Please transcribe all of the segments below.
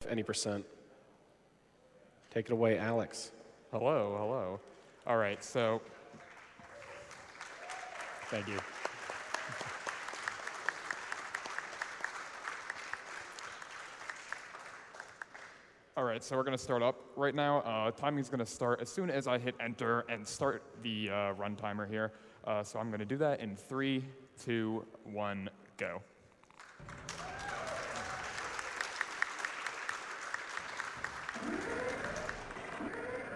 any percent. Take it away, Alex. Hello, hello. All right, so thank you. All right, so we're going to start up right now. Timing's going to start as soon as I hit enter and start the run timer here. So I'm going to do that in 3, 2, 1, go.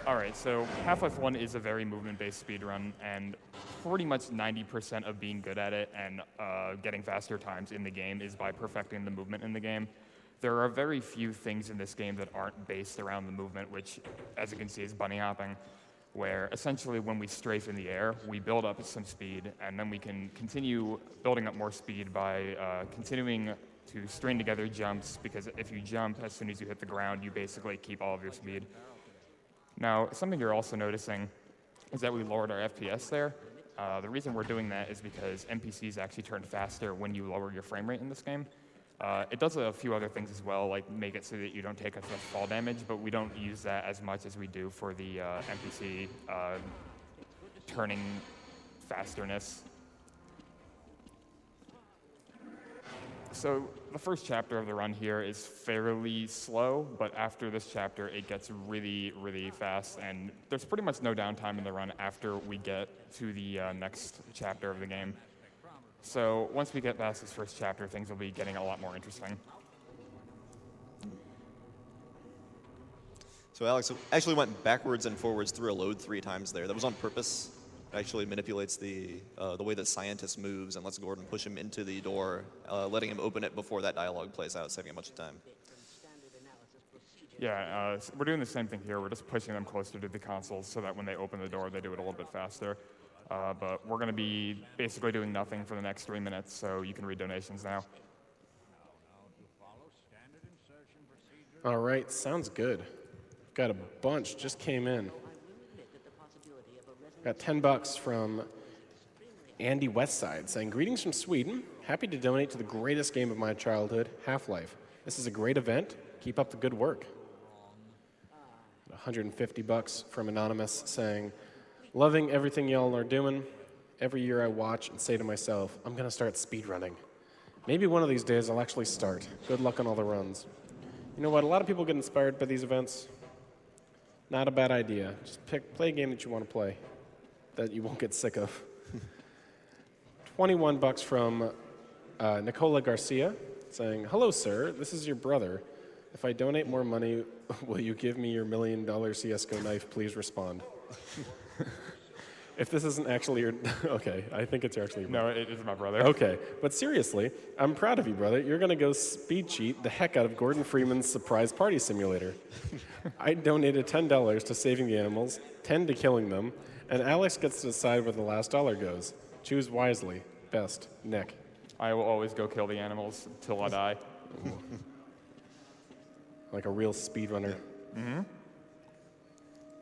All right, so Half-Life 1 is a very movement-based speedrun, and pretty much 90% of being good at it and getting faster times in the game is by perfecting the movement in the game. There are very few things in this game that aren't based around the movement, which, as you can see, is bunny hopping, where essentially when we strafe in the air, we build up some speed, and then we can continue building up more speed by continuing to string together jumps, because if you jump as soon as you hit the ground, you basically keep all of your speed. Now, something you're also noticing is that we lowered our FPS there. The reason we're doing that is because NPCs actually turn faster when you lower your frame rate in this game. It does a few other things as well, like make it so that you don't take as much fall damage, but we don't use that as much as we do for the NPC turning fasterness. So the first chapter of the run here is fairly slow, but after this chapter, it gets really, really fast, and there's pretty much no downtime in the run after we get to the next chapter of the game. So once we get past this first chapter, things will be getting a lot more interesting. So Alex actually went backwards and forwards through a load 3 times there. That was on purpose. It actually manipulates the way the scientist moves and lets Gordon push him into the door, letting him open it before that dialogue plays out, saving a bunch of time. Yeah, we're doing the same thing here. We're just pushing them closer to the consoles so that when they open the door, they do it a little bit faster. But we're going to be basically doing nothing for the next 3 minutes, so you can read donations now. All right, sounds good. Got a bunch, just came in. Got $10 from Andy Westside saying, "Greetings from Sweden. Happy to donate to the greatest game of my childhood, Half-Life. This is a great event. Keep up the good work." $150 from Anonymous saying, "Loving everything y'all are doing. Every year I watch and say to myself, I'm going to start speedrunning. Maybe one of these days I'll actually start. Good luck on all the runs." You know what? A lot of people get inspired by these events. Not a bad idea. Just play a game that you want to play, that you won't get sick of. $21 from Nicola Garcia saying, "Hello, sir. This is your brother. If I donate more money, will you give me your $1 million CSGO knife? Please respond." If this isn't actually your... Okay, I think it's actually your brother. No, it is my brother. Okay, but seriously, I'm proud of you, brother. You're going to go speed cheat the heck out of Gordon Freeman's Surprise Party Simulator. I donated $10 to saving the animals, $10 to killing them, and Alex gets to decide where the last dollar goes. Choose wisely. Best, Nick. I will always go kill the animals till I die. Like a real speedrunner. Mm-hmm.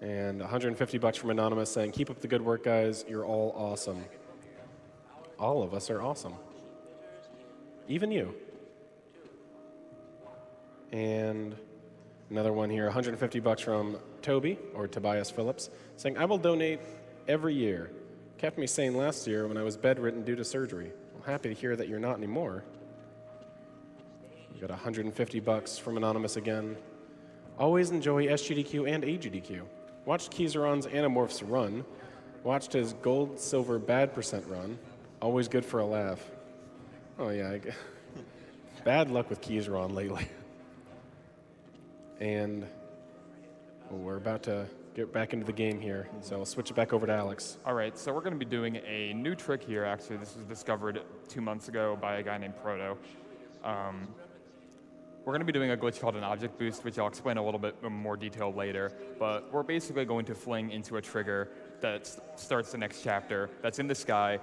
And $150 from Anonymous saying, "Keep up the good work, guys. You're all awesome." All of us are awesome. Even you. And another one here, $150 from Toby, or Tobias Phillips, saying, "I will donate every year. Kept me sane last year when I was bedridden due to surgery. I'm happy to hear that you're not anymore." We got $150 from Anonymous again. "Always enjoy SGDQ and AGDQ. Watched Keyzeron's Animorphs run. Watched his gold, silver, bad percent run. Always good for a laugh." Oh, yeah. Bad luck with Keyzeron lately. And we're about to get back into the game here, so I'll switch it back over to Alex. All right, so we're going to be doing a new trick here, actually. This was discovered 2 months ago by a guy named Proto. We're going to be doing a glitch called an object boost, which I'll explain a little bit more detail later. But we're basically going to fling into a trigger that starts the next chapter that's in the sky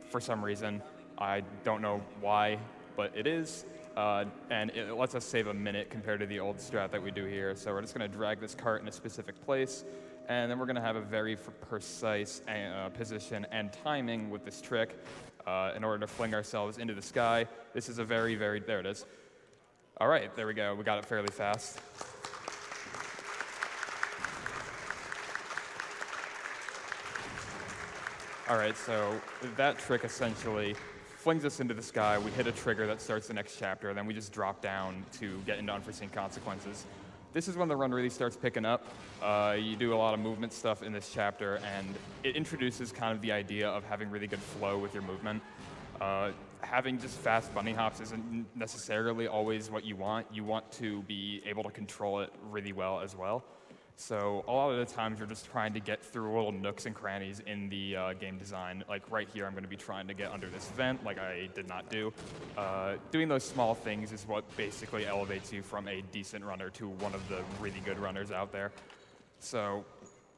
for some reason. I don't know why, but it is. And it lets us save a minute compared to the old strat that we do here. So we're just going to drag this cart in a specific place, and then we're going to have a very precise position and timing with this trick in order to fling ourselves into the sky. This is a very, there it is. All right, there we go. We got it fairly fast. All right, so that trick essentially flings us into the sky. We hit a trigger that starts the next chapter, then we just drop down to get into unforeseen consequences. This is when the run really starts picking up. You do a lot of movement stuff in this chapter, and it introduces kind of the idea of having really good flow with your movement. Having just fast bunny hops isn't necessarily always what you want. You want to be able to control it really well as well. So a lot of the times you're just trying to get through little nooks and crannies in the game design. Like right here, I'm going to be trying to get under this vent, like I did not do. Doing those small things is what basically elevates you from a decent runner to one of the really good runners out there. So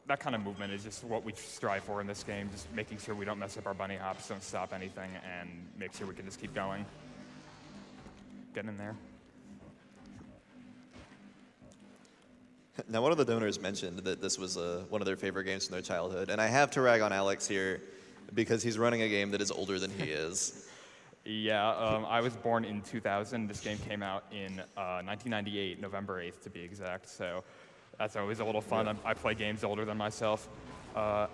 that kind of movement is just what we strive for in this game, just making sure we don't mess up our bunny hops, don't stop anything, and make sure we can just keep going. Getting in there. Now, one of the donors mentioned that this was one of their favorite games from their childhood, and I have to rag on Alex here because he's running a game that is older than he is. Yeah, I was born in 2000. This game came out in 1998, November 8th to be exact, so that's always a little fun. Yeah. I play games older than myself.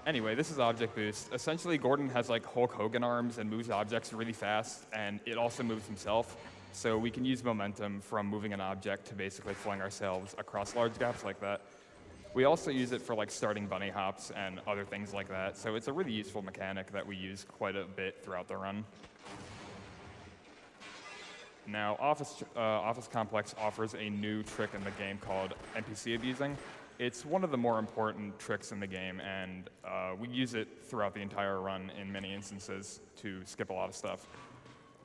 Anyway, this is Object Boost. Essentially, Gordon has like Hulk Hogan arms and moves objects really fast, and it also moves himself. So we can use momentum from moving an object to basically fling ourselves across large gaps like that. We also use it for like starting bunny hops and other things like that. So it's a really useful mechanic that we use quite a bit throughout the run. Now, Office Complex offers a new trick in the game called NPC abusing. It's one of the more important tricks in the game, and we use it throughout the entire run in many instances to skip a lot of stuff.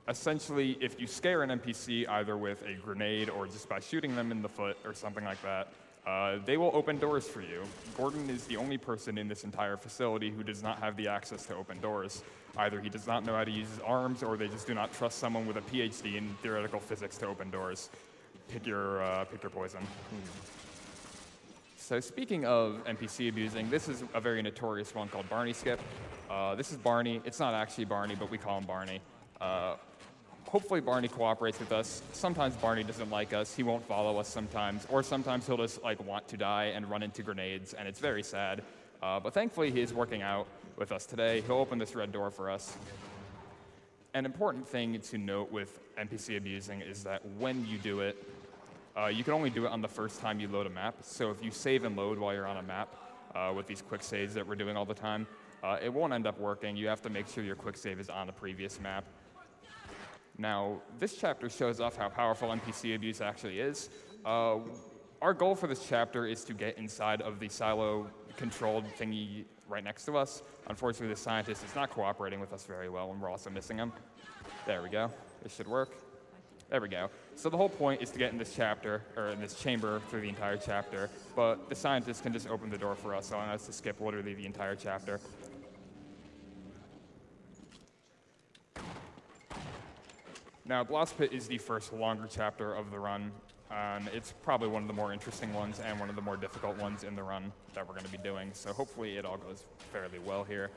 Essentially, if you scare an NPC either with a grenade or just by shooting them in the foot or something like that, they will open doors for you. Gordon is the only person in this entire facility who does not have the access to open doors. Either he does not know how to use his arms, or they just do not trust someone with a PhD in theoretical physics to open doors. Pick your poison. So speaking of NPC abusing, this is a very notorious one called Barney Skip. This is Barney. It's not actually Barney, but we call him Barney. Hopefully Barney cooperates with us. Sometimes Barney doesn't like us. He won't follow us sometimes. Or sometimes he'll just like want to die and run into grenades, and it's very sad. But thankfully he is working out with us today. He'll open this red door for us. An important thing to note with NPC abusing is that when you do it, you can only do it on the first time you load a map. So if you save and load while you're on a map with these quick saves that we're doing all the time, it won't end up working. You have to make sure your quick save is on the previous map. Now, this chapter shows off how powerful NPC abuse actually is. Our goal for this chapter is to get inside of the silo-controlled thingy right next to us. Unfortunately, the scientist is not cooperating with us very well, and we're also missing him. There we go. This should work. There we go. So the whole point is to get in this chapter, or in this chamber through the entire chapter, but the scientist can just open the door for us, allowing us to skip literally the entire chapter. Now, Blast Pit is the first longer chapter of the run. It's probably one of the more interesting ones and one of the more difficult ones in the run that we're going to be doing, so hopefully it all goes fairly well here.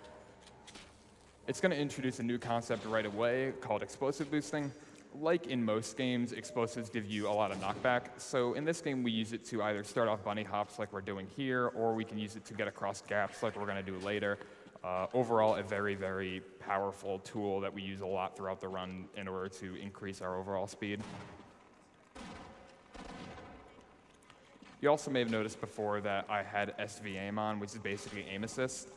It's going to introduce a new concept right away called explosive boosting. Like in most games, explosives give you a lot of knockback, so in this game we use it to either start off bunny hops like we're doing here, or we can use it to get across gaps like we're going to do later. Overall, a very, very powerful tool that we use a lot throughout the run in order to increase our overall speed. You also may have noticed before that I had SV aim on, which is basically aim assist.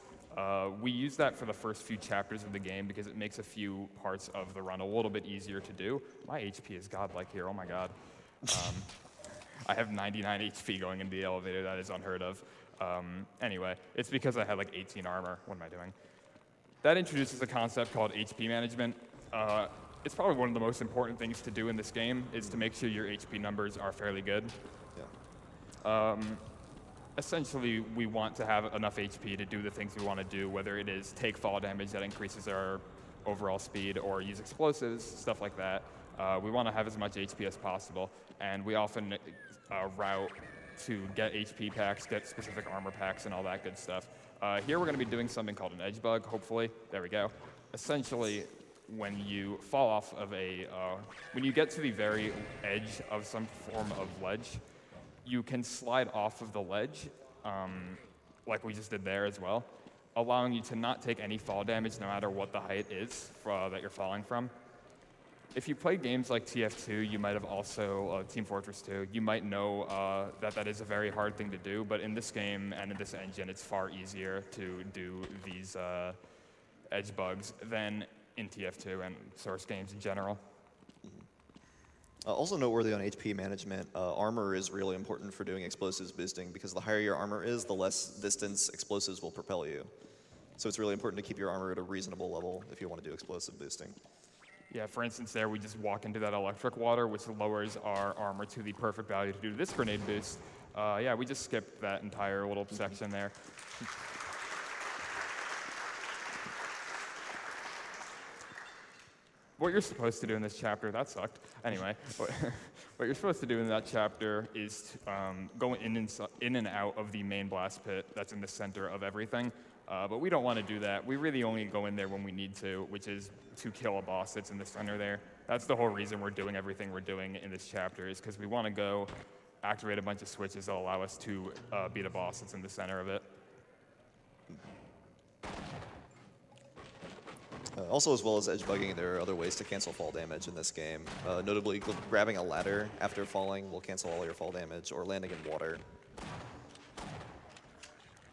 We use that for the first few chapters of the game because it makes a few parts of the run a little bit easier to do. My HP is godlike here, oh my god. I have 99 HP going into the elevator, that is unheard of. Anyway, it's because I had like 18 armor. What am I doing? That introduces a concept called HP management. It's probably one of the most important things to do in this game, is to make sure your HP numbers are fairly good. Yeah. Essentially, we want to have enough HP to do the things we want to do, whether it is take fall damage that increases our overall speed, or use explosives, stuff like that. We want to have as much HP as possible, and we often route to get HP packs, get specific armor packs, and all that good stuff. Here we're going to be doing something called an edge bug, hopefully. There we go. Essentially, when you fall off of when you get to the very edge of some form of ledge, you can slide off of the ledge, like we just did there as well, allowing you to not take any fall damage no matter what the height is that you're falling from. If you play games like TF2, you might have also, Team Fortress 2, you might know that is a very hard thing to do, but in this game and in this engine, it's far easier to do these edge bugs than in TF2 and Source games in general. Also noteworthy on HP management, armor is really important for doing explosives boosting because the higher your armor is, the less distance explosives will propel you. So it's really important to keep your armor at a reasonable level if you want to do explosive boosting. Yeah, for instance, there we just walk into that electric water, which lowers our armor to the perfect value to do this grenade boost. Yeah, we just skipped that entire little section there. What you're supposed to do in this chapter, that sucked. Anyway, what you're supposed to do in that chapter is go in and out of the main blast pit that's in the center of everything. But we don't want to do that. We really only go in there when we need to, which is to kill a boss that's in the center there. That's the whole reason we're doing everything we're doing in this chapter, is because we want to go activate a bunch of switches that allow us to beat a boss that's in the center of it. Also, as well as edge bugging, there are other ways to cancel fall damage in this game. Notably, grabbing a ladder after falling will cancel all your fall damage, or landing in water.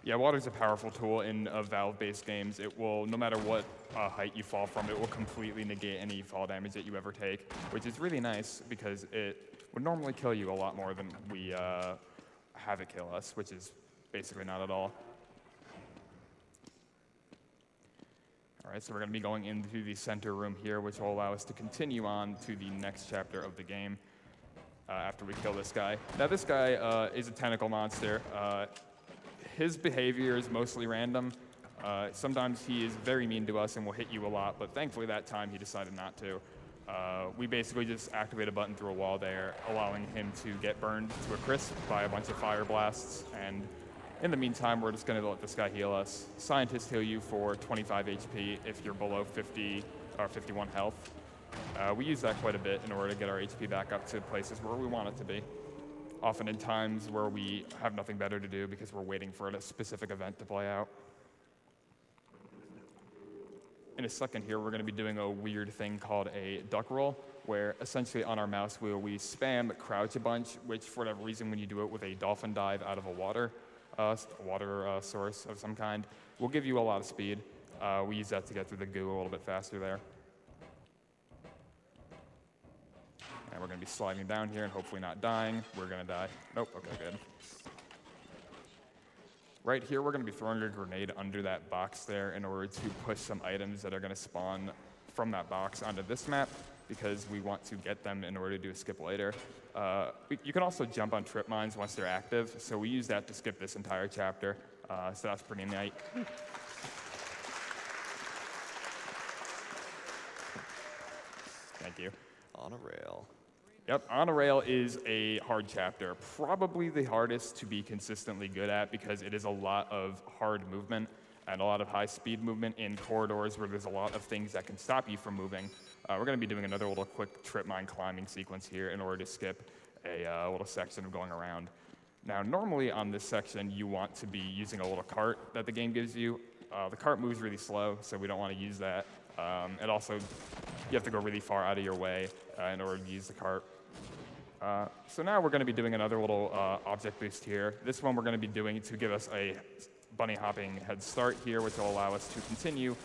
Yeah, water's a powerful tool in Valve-based games. It will, no matter what height you fall from, it will completely negate any fall damage that you ever take, which is really nice because it would normally kill you a lot more than we have it kill us, which is basically not at all. All right, so we're going to be going into the center room here, which will allow us to continue on to the next chapter of the game after we kill this guy. Now, this guy is a tentacle monster. His behavior is mostly random. Sometimes he is very mean to us and will hit you a lot, but thankfully that time he decided not to. We basically just activate a button through a wall there, allowing him to get burned to a crisp by a bunch of fire blasts, and in the meantime, we're just going to let this guy heal us. Scientists heal you for 25 HP if you're below 50 or 51 health. We use that quite a bit in order to get our HP back up to places where we want it to be. Often in times where we have nothing better to do because we're waiting for a specific event to play out. In a second here, we're going to be doing a weird thing called a duck roll, where essentially on our mouse wheel we spam crouch a bunch, which for whatever reason when you do it with a dolphin dive out of a water source of some kind, will give you a lot of speed. We use that to get through the goo a little bit faster there. And we're going to be sliding down here and hopefully not dying. We're going to die. Nope, okay, good. Right here, we're going to be throwing a grenade under that box there in order to push some items that are going to spawn from that box onto this map, because we want to get them in order to do a skip later. You can also jump on trip mines once they're active, so we use that to skip this entire chapter, so that's pretty neat. Thank you. On a rail. Yep, On a Rail is a hard chapter, probably the hardest to be consistently good at because it is a lot of hard movement and a lot of high-speed movement in corridors where there's a lot of things that can stop you from moving. We're going to be doing another little quick trip mine climbing sequence here in order to skip a little section of going around. Now, normally on this section, you want to be using a little cart that the game gives you. The cart moves really slow, so we don't want to use that. And also, you have to go really far out of your way in order to use the cart. So now we're going to be doing another little object boost here. This one we're going to be doing to give us a bunny hopping head start here, which will allow us to continue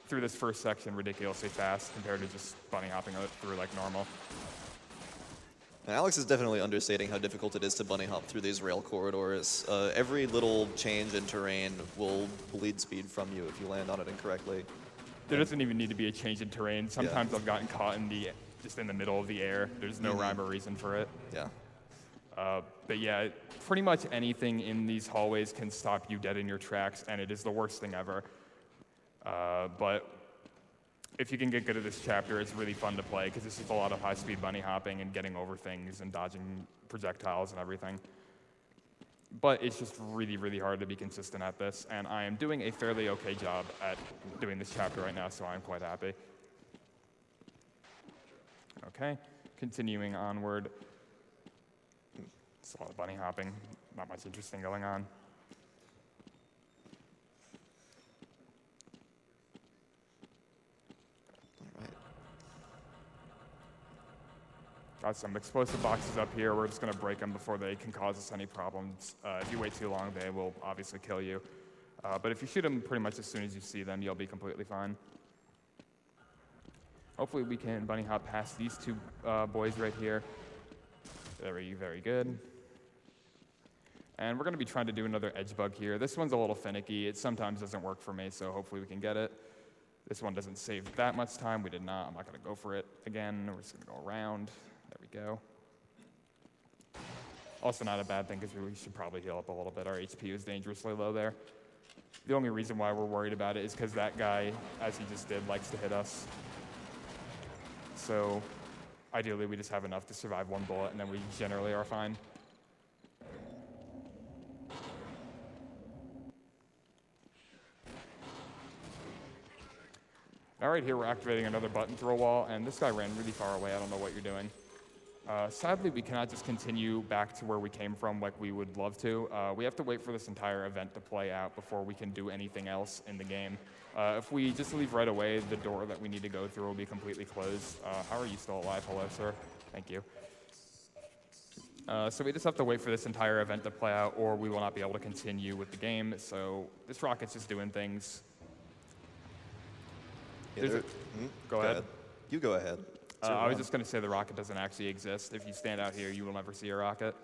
through this first section ridiculously fast compared to just bunny hopping through like normal. And Alex is definitely understating how difficult it is to bunny hop through these rail corridors. Every little change in terrain will bleed speed from you if you land on it incorrectly. There doesn't even need to be a change in terrain. Sometimes I've gotten caught in just in the middle of the air. There's no rhyme or reason for it. Yeah. But yeah, pretty much anything in these hallways can stop you dead in your tracks, and it is the worst thing ever. But if you can get good at this chapter, it's really fun to play because this is a lot of high-speed bunny hopping and getting over things and dodging projectiles and everything. But it's just really, really hard to be consistent at this, and I am doing a fairly okay job at doing this chapter right now, so I'm quite happy. Okay, continuing onward. It's a lot of bunny hopping, not much interesting going on. All right. Got some explosive boxes up here. We're just going to break them before they can cause us any problems. If you wait too long, they will obviously kill you. But if you shoot them pretty much as soon as you see them, you'll be completely fine. Hopefully we can bunny hop past these two boys right here. Very, very good. And we're going to be trying to do another edge bug here. This one's a little finicky. It sometimes doesn't work for me, so hopefully we can get it. This one doesn't save that much time. We did not. I'm not going to go for it again. We're just going to go around. There we go. Also not a bad thing because we should probably heal up a little bit. Our HP is dangerously low there. The only reason why we're worried about it is because that guy, as he just did, likes to hit us. So ideally we just have enough to survive one bullet and then we generally are fine. All right, here we're activating another button through a wall, and this guy ran really far away. I don't know what you're doing. Sadly, we cannot just continue back to where we came from like we would love to. We have to wait for this entire event to play out before we can do anything else in the game. If we just leave right away, the door that we need to go through will be completely closed. How are you still alive? Hello, sir. Thank you. So we just have to wait for this entire event to play out, or we will not be able to continue with the game. So this rocket's just doing things. Yeah, go ahead. You go ahead. I was just going to say the rocket doesn't actually exist. If you stand out here, you will never see a rocket.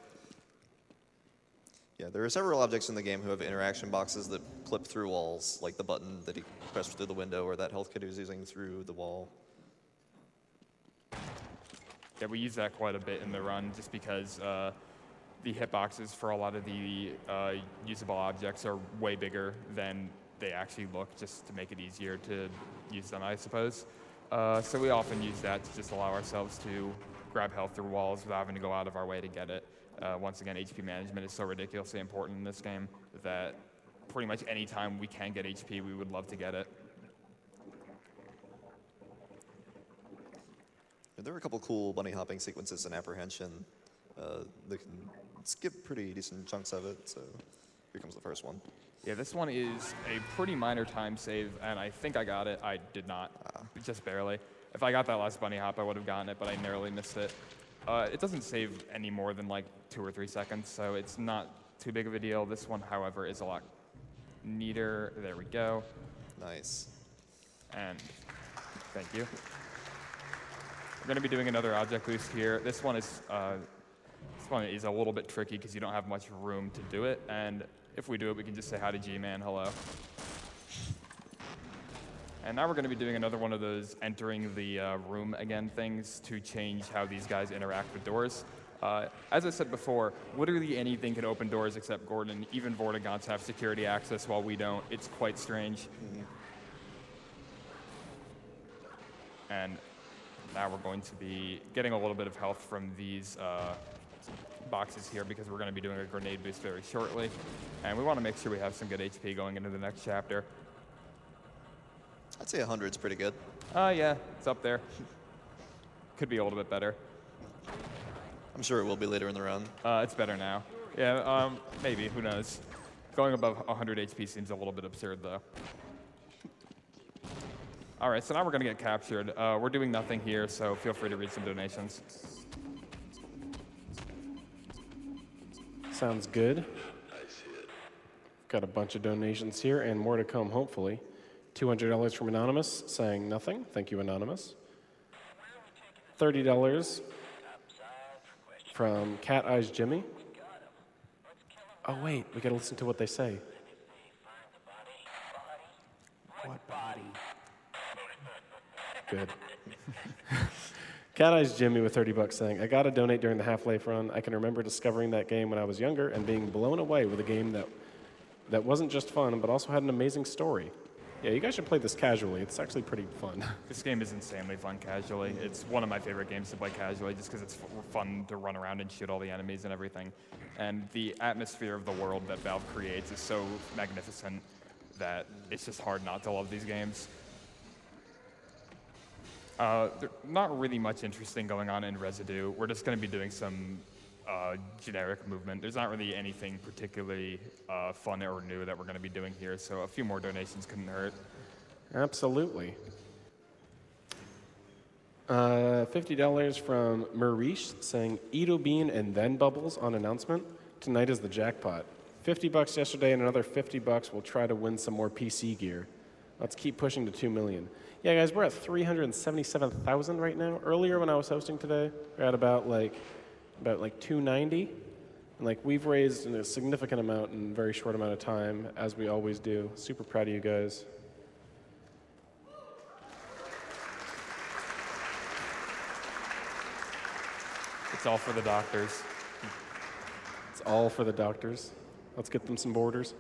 Yeah, there are several objects in the game who have interaction boxes that clip through walls, like the button that he pressed through the window or that health kit he was using through the wall. Yeah, we use that quite a bit in the run just because the hitboxes for a lot of the usable objects are way bigger than they actually look, just to make it easier to use them, I suppose. So we often use that to just allow ourselves to grab health through walls without having to go out of our way to get it. Once again, HP management is so ridiculously important in this game that pretty much any time we can get HP, we would love to get it. There are a couple cool bunny hopping sequences in Apprehension that can skip pretty decent chunks of it, so here comes the first one. Yeah, this one is a pretty minor time save, and I think I got it. I did not, just barely. If I got that last bunny hop, I would have gotten it, but I narrowly missed it. It doesn't save any more than like 2 or 3 seconds, so it's not too big of a deal. This one, however, is a lot neater. There we go. Nice. And thank you. We're going to be doing another object boost here. This one is a little bit tricky because you don't have much room to do it, and if we do it, we can just say hi to G-Man, hello. And now we're going to be doing another one of those entering the room again things to change how these guys interact with doors. As I said before, literally anything can open doors except Gordon. Even Vortigaunts have security access while we don't. It's quite strange. Mm-hmm. And now we're going to be getting a little bit of health from these boxes here because we're going to be doing a grenade boost very shortly. And we want to make sure we have some good HP going into the next chapter. I'd say 100 is pretty good. Yeah, it's up there. Could be a little bit better. I'm sure it will be later in the run. It's better now. Yeah, maybe, who knows. Going above 100 HP seems a little bit absurd, though. All right, so now we're going to get captured. We're doing nothing here, so feel free to read some donations. Sounds good. Got a bunch of donations here and more to come, hopefully. $200 from Anonymous, saying nothing. Thank you, Anonymous. $30 from Cat Eyes Jimmy. Oh, wait, we gotta listen to what they say. What body? Good. Cat Eyes Jimmy with $30 saying, I gotta donate during the Half-Life run. I can remember discovering that game when I was younger and being blown away with a game that wasn't just fun, but also had an amazing story. Yeah, you guys should play this casually. It's actually pretty fun. This game is insanely fun casually. It's one of my favorite games to play casually just because it's fun to run around and shoot all the enemies and everything. And the atmosphere of the world that Valve creates is so magnificent that it's just hard not to love these games. Not really much interesting going on in Residue. We're just going to be doing some generic movement. There's not really anything particularly fun or new that we're going to be doing here, so a few more donations couldn't hurt. Absolutely. $50 from Marish saying Edo Bean and then Bubbles on announcement. Tonight is the jackpot. $50 yesterday and another $50. We'll try to win some more PC gear. Let's keep pushing to 2 million. Yeah, guys, we're at 377,000 right now. Earlier when I was hosting today, we're at about 290. And we've raised a significant amount in a very short amount of time, as we always do. Super proud of you guys. It's all for the doctors. It's all for the doctors. Let's get them some borders.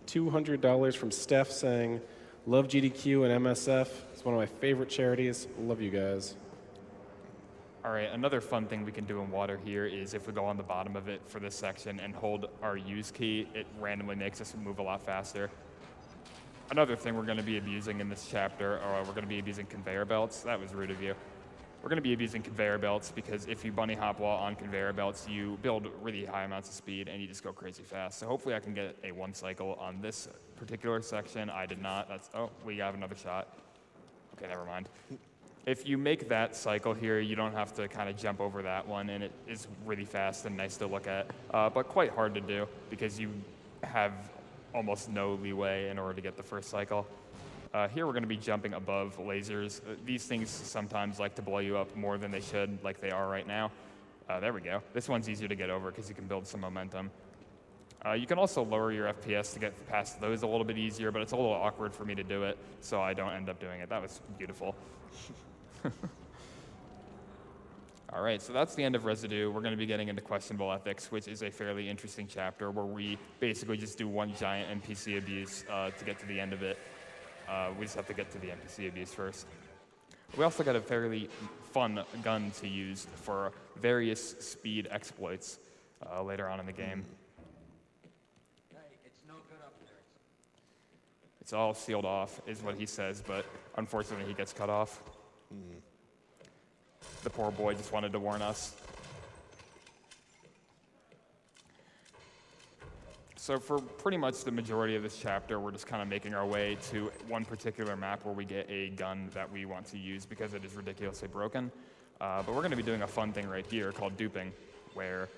$200 from Steph saying, love GDQ and MSF. It's one of my favorite charities. Love you guys. All right, another fun thing we can do in water here is if we go on the bottom of it for this section and hold our use key, it randomly makes us move a lot faster. Another thing we're going to be abusing in this chapter, we're going to be abusing conveyor belts. That was rude of you. We're going to be abusing conveyor belts because if you bunny hop while on conveyor belts, you build really high amounts of speed and you just go crazy fast. So hopefully I can get a 1 cycle on this particular section. I did not. We have another shot. Okay, never mind. If you make that cycle here, you don't have to kind of jump over that one, and it is really fast and nice to look at, but quite hard to do because you have almost no leeway in order to get the first cycle. Here we're going to be jumping above lasers. These things sometimes like to blow you up more than they should, like they are right now. There we go. This one's easier to get over because you can build some momentum. You can also lower your FPS to get past those a little bit easier, but it's a little awkward for me to do it, so I don't end up doing it. That was beautiful. All right, so that's the end of Residue. We're going to be getting into Questionable Ethics, which is a fairly interesting chapter where we basically just do one giant NPC abuse to get to the end of it. We just have to get to the NPC abuse first. We also got a fairly fun gun to use for various speed exploits later on in the game. Hey, it's no good up there. It's all sealed off, is what he says, but unfortunately he gets cut off. The poor boy just wanted to warn us. So for pretty much the majority of this chapter, we're just kind of making our way to one particular map where we get a gun that we want to use because it is ridiculously broken. But we're going to be doing a fun thing right here called duping, where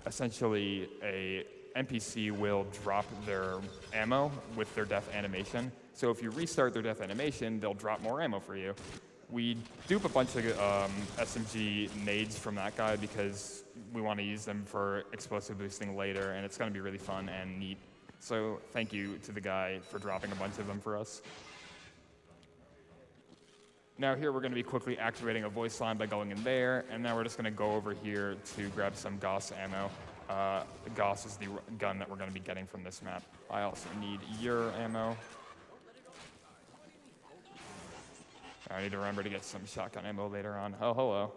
essentially a NPC will drop their ammo with their death animation. So if you restart their death animation, they'll drop more ammo for you. We dupe a bunch of SMG nades from that guy because we want to use them for explosive boosting later, and it's going to be really fun and neat. So thank you to the guy for dropping a bunch of them for us. Now here we're going to be quickly activating a voice line by going in there, and now we're just going to go over here to grab some Gauss ammo. Gauss is the gun that we're going to be getting from this map. I also need your ammo. I need to remember to get some shotgun ammo later on. Oh, hello.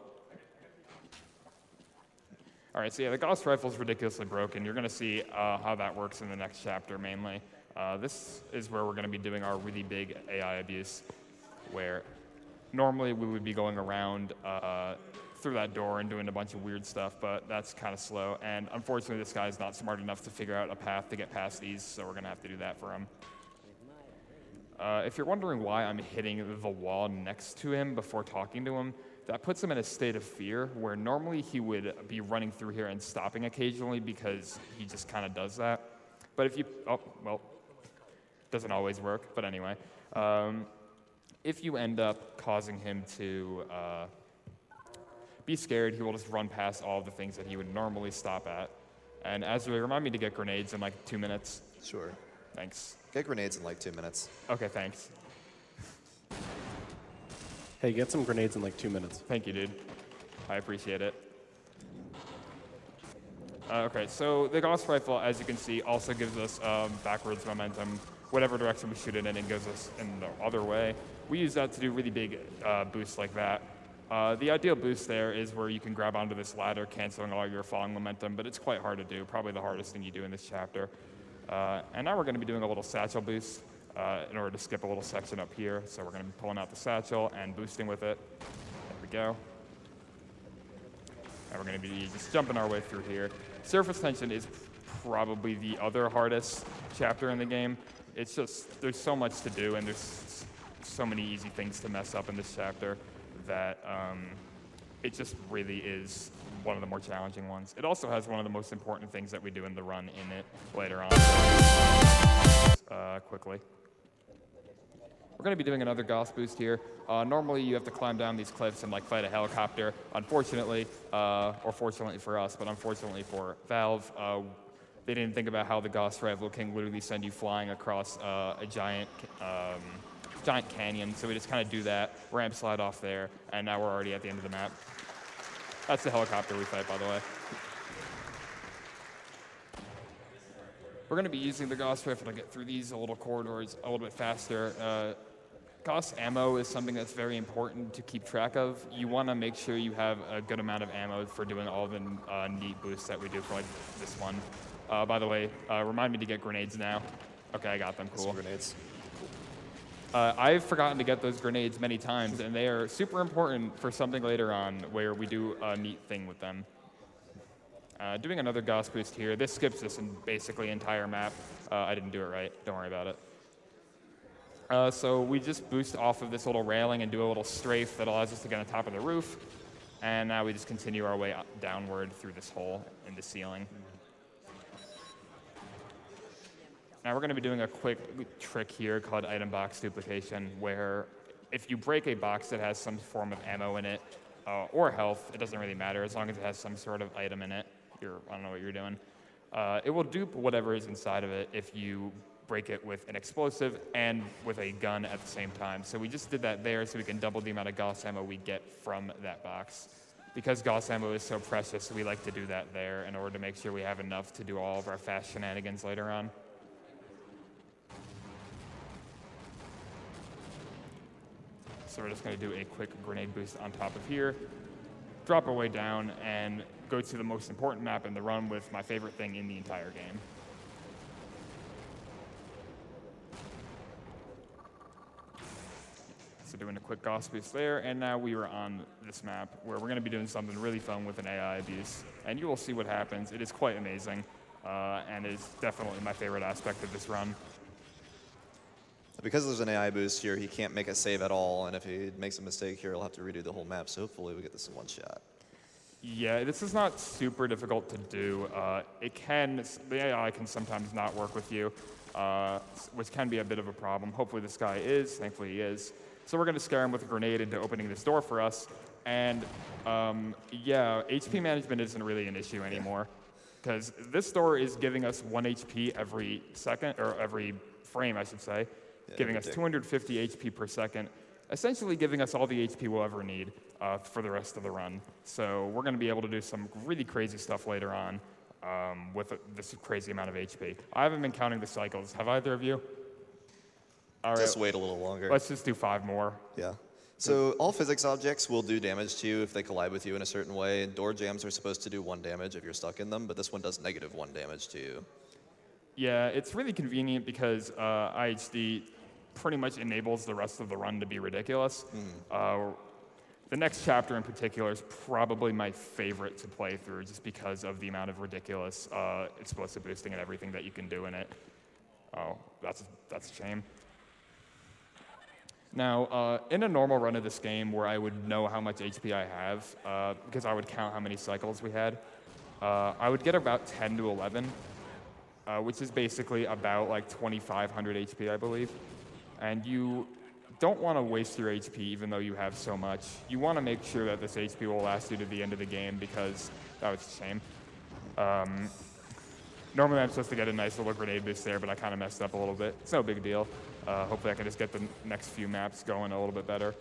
All right, so yeah, the Gauss rifle is ridiculously broken. You're going to see how that works in the next chapter mainly. This is where we're going to be doing our really big AI abuse, where normally we would be going around through that door and doing a bunch of weird stuff, but that's kind of slow. And unfortunately, this guy's not smart enough to figure out a path to get past these, so we're going to have to do that for him. If you're wondering why I'm hitting the wall next to him before talking to him, that puts him in a state of fear where normally he would be running through here and stopping occasionally because he just kind of does that. But if you, doesn't always work, but anyway. If you end up causing him to be scared, he will just run past all the things that he would normally stop at. And Azrael, remind me to get grenades in like 2 minutes. Sure. Thanks. Get grenades in like 2 minutes. Okay, thanks. Hey, get some grenades in like 2 minutes. Thank you, dude. I appreciate it. Okay, so the Gauss rifle, as you can see, also gives us backwards momentum. Whatever direction we shoot it in, it goes us in the other way. We use that to do really big boosts like that. The ideal boost there is where you can grab onto this ladder, canceling all your falling momentum, but it's quite hard to do, probably the hardest thing you do in this chapter. And now we're going to be doing a little satchel boost. in order to skip a little section up here. So we're going to be pulling out the satchel and boosting with it. There we go. And we're going to be just jumping our way through here. Surface tension is probably the other hardest chapter in the game. It's just, there's so much to do, and there's so many easy things to mess up in this chapter that it just really is one of the more challenging ones. It also has one of the most important things that we do in the run in it later on. Quickly. We're going to be doing another Gauss boost here. Normally you have to climb down these cliffs and like fight a helicopter. Unfortunately, or fortunately for us, but unfortunately for Valve, they didn't think about how the Gauss rifle can literally send you flying across a giant canyon. So we just kind of do that, ramp slide off there, and now we're already at the end of the map. That's the helicopter we fight, by the way. We're going to be using the Gauss rifle to get through these little corridors a little bit faster. Gauss ammo is something that's very important to keep track of. You want to make sure you have a good amount of ammo for doing all the neat boosts that we do for like this one. By the way, remind me to get grenades now. Okay, I got them. Cool. Some grenades. I've forgotten to get those grenades many times, and they are super important for something later on where we do a neat thing with them. Doing another Gauss boost here. This skips this in basically entire map. I didn't do it right. Don't worry about it. So we just boost off of this little railing and do a little strafe that allows us to get on top of the roof. And now we just continue our way downward through this hole in the ceiling. Now we're going to be doing a quick trick here called item box duplication, where if you break a box that has some form of ammo in it, or health, it doesn't really matter, as long as it has some sort of item in it. I don't know what you're doing. It will dupe whatever is inside of it if you break it with an explosive and with a gun at the same time. So we just did that there so we can double the amount of Gauss ammo we get from that box. Because Gauss ammo is so precious, we like to do that there in order to make sure we have enough to do all of our fast shenanigans later on. So we're just going to do a quick grenade boost on top of here, drop our way down, and go to the most important map in the run with my favorite thing in the entire game. So doing a quick Gauss boost there, and now we are on this map where we're going to be doing something really fun with an AI abuse. And you will see what happens. It is quite amazing, and is definitely my favorite aspect of this run. Because there's an AI boost here, he can't make a save at all, and if he makes a mistake here, he'll have to redo the whole map, so hopefully we get this in one shot. Yeah, this is not super difficult to do. The AI can sometimes not work with you, which can be a bit of a problem. Hopefully this guy is, thankfully he is. So we're going to scare him with a grenade into opening this door for us, and yeah, HP management isn't really an issue anymore, because this door is giving us 1 HP every second, or every frame, I should say. Giving us 250 HP per second, essentially giving us all the HP we'll ever need for the rest of the run. So we're going to be able to do some really crazy stuff later on with this crazy amount of HP. I haven't been counting the cycles. Have either of you? All right. Just wait a little longer. Let's just do 5 more. Yeah. So all physics objects will do damage to you if they collide with you in a certain way. Door jams are supposed to do 1 damage if you're stuck in them, but this one does -1 damage to you. Yeah, it's really convenient because IHD pretty much enables the rest of the run to be ridiculous. The next chapter in particular is probably my favorite to play through just because of the amount of ridiculous explosive boosting and everything that you can do in it. Oh, that's a shame. Now, in a normal run of this game where I would know how much HP I have, because I would count how many cycles we had, I would get about 10 to 11. Which is basically about like 2,500 HP, I believe. And you don't want to waste your HP even though you have so much. You want to make sure that this HP will last you to the end of the game because that was a shame. Normally I'm supposed to get a nice little grenade boost there, but I kind of messed up a little bit. It's no big deal. Hopefully I can just get the next few maps going a little bit better.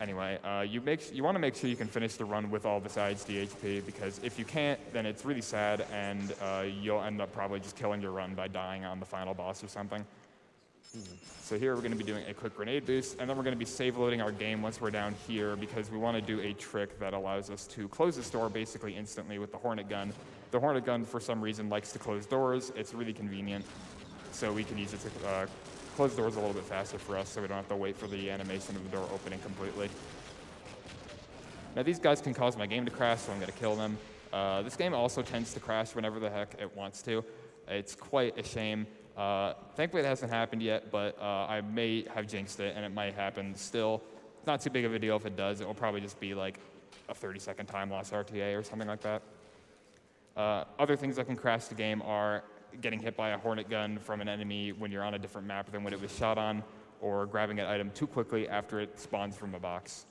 Anyway, you want to make sure you can finish the run with all this IHD HP, because if you can't, then it's really sad, and you'll end up probably just killing your run by dying on the final boss or something. So here we're going to be doing a quick grenade boost, and then we're going to be save loading our game once we're down here, because we want to do a trick that allows us to close this door basically instantly with the Hornet gun. The Hornet gun, for some reason, likes to close doors. It's really convenient, so we can use it to close the doors a little bit faster for us so we don't have to wait for the animation of the door opening completely. Now these guys can cause my game to crash, so I'm going to kill them. This game also tends to crash whenever the heck it wants to. It's quite a shame. Thankfully it hasn't happened yet, but I may have jinxed it, and it might happen still. It's not too big of a deal if it does. It will probably just be like a 30-second time loss RTA or something like that. Other things that can crash the game are getting hit by a hornet gun from an enemy when you're on a different map than when it was shot on, or grabbing an item too quickly after it spawns from a box.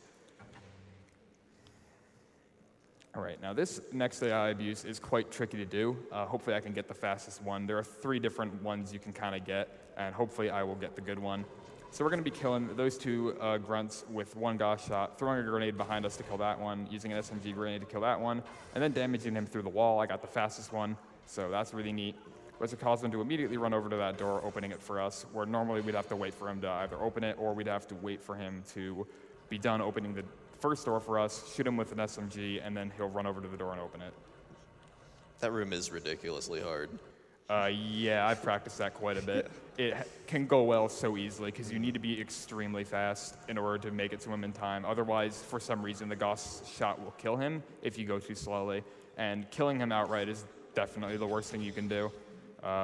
All right, now this next AI abuse is quite tricky to do. Hopefully I can get the fastest one. There are 3 different ones you can kind of get, and hopefully I will get the good one. So we're going to be killing those 2 grunts with 1 Gauss shot, throwing a grenade behind us to kill that one, using an SMG grenade to kill that one, and then damaging him through the wall. I got the fastest one, so that's really neat. Which will cause them to immediately run over to that door, opening it for us, where normally we'd have to wait for him to either open it, or we'd have to wait for him to be done opening the first door for us, shoot him with an SMG, and then he'll run over to the door and open it. That room is ridiculously hard. Yeah, I've practiced that quite a bit. It can go well so easily because you need to be extremely fast in order to make it to him in time. Otherwise, for some reason, the Gauss shot will kill him if you go too slowly. And killing him outright is definitely the worst thing you can do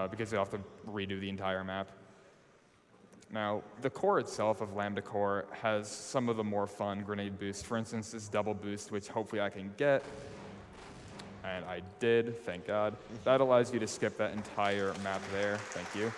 because you'll have to redo the entire map. Now, the core itself of Lambda Core has some of the more fun grenade boosts. For instance, this double boost, which hopefully I can get. And I did, thank God. That allows you to skip that entire map there. Thank you.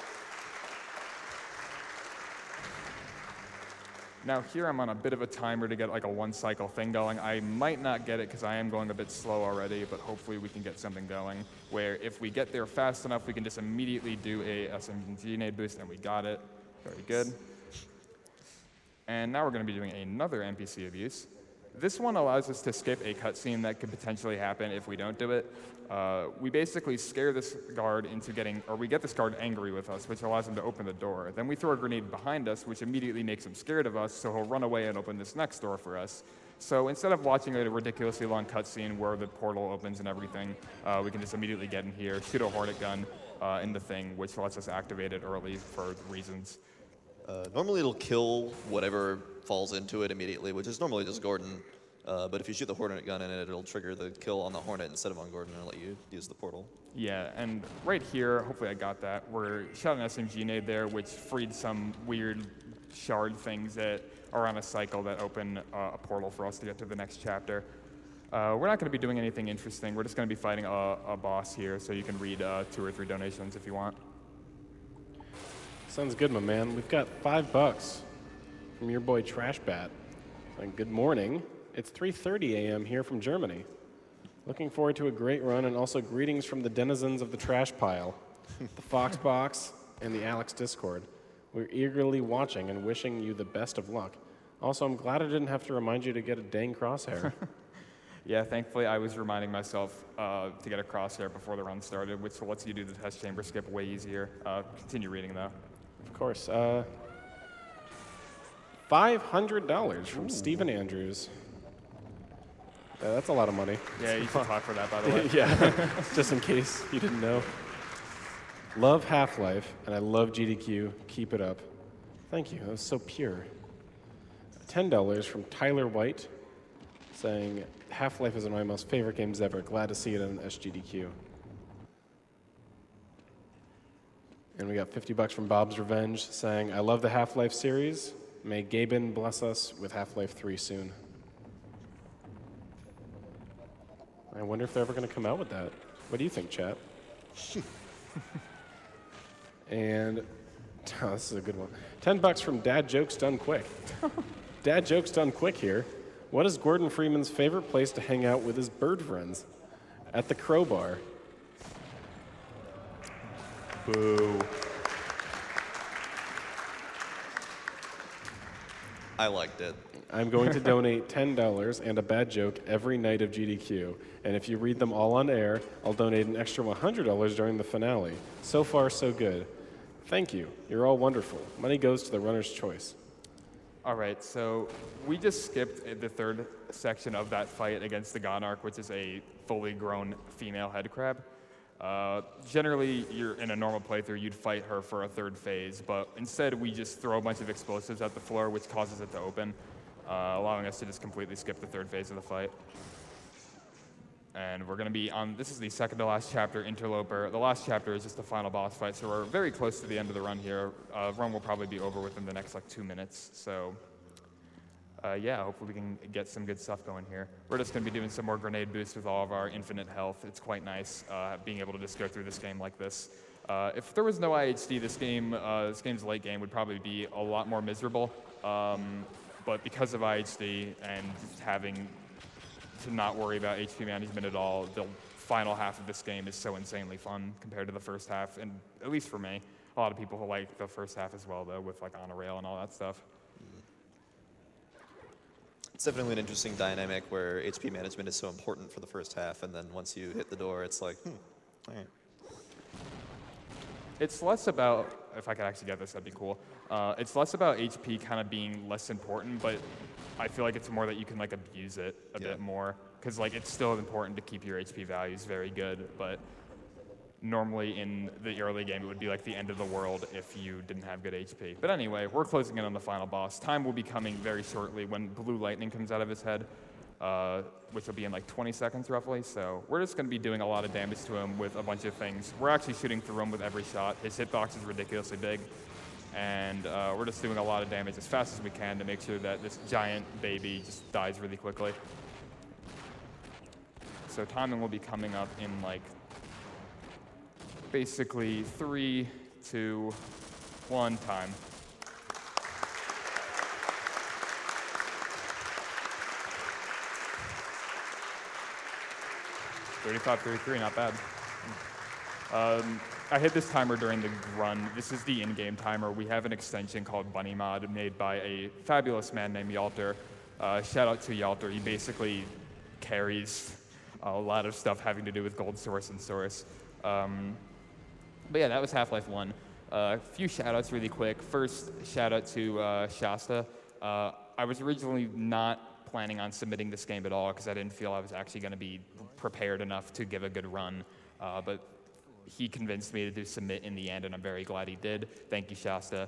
Now here I'm on a bit of a timer to get like a 1-cycle thing going. I might not get it because I am going a bit slow already, but hopefully we can get something going where if we get there fast enough, we can just immediately do a SMG nade boost, and we got it. Very good. And now we're going to be doing another NPC abuse. This one allows us to skip a cutscene that could potentially happen if we don't do it. We basically scare this guard into we get this guard angry with us, which allows him to open the door. Then we throw a grenade behind us, which immediately makes him scared of us, so he'll run away and open this next door for us. So instead of watching a ridiculously long cutscene where the portal opens and everything, we can just immediately get in here, shoot a hornet gun in the thing, which lets us activate it early for reasons. Normally it'll kill whatever falls into it immediately, which is normally just Gordon. But if you shoot the Hornet gun in it, it'll trigger the kill on the Hornet instead of on Gordon and let you use the portal. Yeah, and right here, hopefully I got that, we're shot an SMG nade there, which freed some weird shard things that are on a cycle that open a portal for us to get to the next chapter. We're not going to be doing anything interesting. We're just going to be fighting a boss here, so you can read 2 or 3 donations if you want. Sounds good, my man. We've got $5 from your boy Trash Bat. Saying, good morning. It's 3:30 a.m. here from Germany. Looking forward to a great run, and also greetings from the denizens of the trash pile, the Fox Box, and the Alex Discord. We're eagerly watching and wishing you the best of luck. Also, I'm glad I didn't have to remind you to get a dang crosshair. Yeah, thankfully I was reminding myself to get a crosshair before the run started, which lets you do the test chamber skip way easier. Continue reading, though. Of course. $500 from Stephen Andrews. That's a lot of money. Yeah, you should talk for that, by the way. Yeah, just in case you didn't know. Love Half-Life, and I love GDQ. Keep it up. Thank you. That was so pure. $10 from Tyler White, saying, Half-Life is one of my most favorite games ever. Glad to see it on SGDQ. And we got $50 from Bob's Revenge, saying, I love the Half-Life series. May Gaben bless us with Half-Life 3 soon. I wonder if they're ever going to come out with that. What do you think, chat? And oh, this is a good one. $10 from Dad Jokes Done Quick. Dad Jokes Done Quick here. What is Gordon Freeman's favorite place to hang out with his bird friends? At the Crowbar. Boo. I liked it. I'm going to donate $10 and a bad joke every night of GDQ. And if you read them all on air, I'll donate an extra $100 during the finale. So far, so good. Thank you. You're all wonderful. Money goes to the runner's choice. All right, so we just skipped the 3rd section of that fight against the Gonarch, which is a fully grown female head crab. Generally, you're in a normal playthrough, you'd fight her for a third phase, but instead we just throw a bunch of explosives at the floor, which causes it to open, allowing us to just completely skip the third phase of the fight. And we're going to be on, this is the second to last chapter, Interloper. The last chapter is just the final boss fight, so we're very close to the end of the run here. Run will probably be over within the next like 2 minutes, so yeah, hopefully we can get some good stuff going here. We're just going to be doing some more grenade boosts with all of our infinite health. It's quite nice being able to just go through this game like this. If there was no IHD, this game's late game would probably be a lot more miserable. But because of IHD and just having to not worry about HP management at all, the final half of this game is so insanely fun compared to the first half, and at least for me. A lot of people who like the first half as well, though, with like on a rail and all that stuff. It's definitely an interesting dynamic where HP management is so important for the first half, and then once you hit the door, it's like, all right. It's less about, if I could actually get this, that'd be cool. It's less about HP kind of being less important, but I feel like it's more that you can like abuse it a bit more, because like it's still important to keep your HP values very good, but normally in the early game it would be like the end of the world if you didn't have good HP. But anyway, we're closing in on the final boss. Time will be coming very shortly when blue lightning comes out of his head, which will be in like 20 seconds roughly. So we're just going to be doing a lot of damage to him with a bunch of things. We're actually shooting through him with every shot. His hitbox is ridiculously big. And we're just doing a lot of damage as fast as we can to make sure that this giant baby just dies really quickly. So timing will be coming up in like basically 3, 2, 1 time. $35.33, not bad. I hit this timer during the run. This is the in-game timer. We have an extension called Bunny Mod made by a fabulous man named Yalter. Shout out to Yalter. He basically carries a lot of stuff having to do with Gold Source and Source. But yeah, that was Half-Life 1. A few shout-outs really quick. First, shout-out to Shasta. I was originally not planning on submitting this game at all because I didn't feel I was actually going to be prepared enough to give a good run. But he convinced me to submit in the end, and I'm very glad he did. Thank you, Shasta.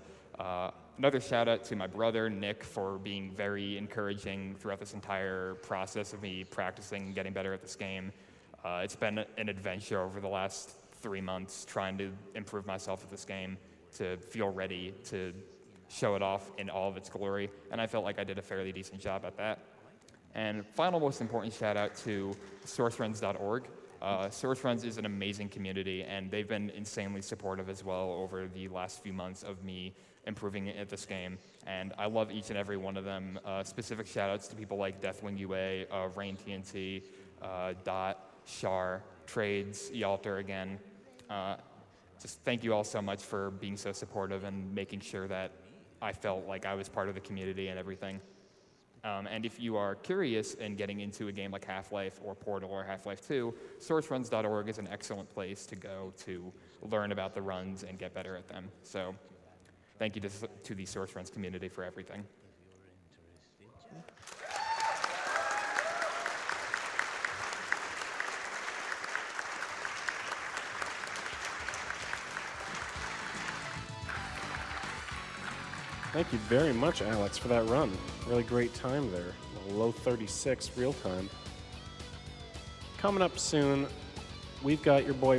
Another shout-out to my brother, Nick, for being very encouraging throughout this entire process of me practicing and getting better at this game. It's been an adventure over the last 3 months trying to improve myself at this game to feel ready to show it off in all of its glory, and I felt like I did a fairly decent job at that. And final most important shout out to sourcefriends.org. SourceFriends is an amazing community, and they've been insanely supportive as well over the last few months of me improving at this game, and I love each and every one of them. Specific shout outs to people like Deathwing UA, Rain TNT, Dot, Shar, Trades, Yalter again. Just thank you all so much for being so supportive and making sure that I felt like I was part of the community and everything. And if you are curious in getting into a game like Half-Life or Portal or Half-Life 2, sourcefriends.org is an excellent place to go to learn about the runs and get better at them. So thank you to the SourceFriends community for everything. Thank you very much, Alex, for that run. Really great time there. Low 36 real time. Coming up soon, we've got your boy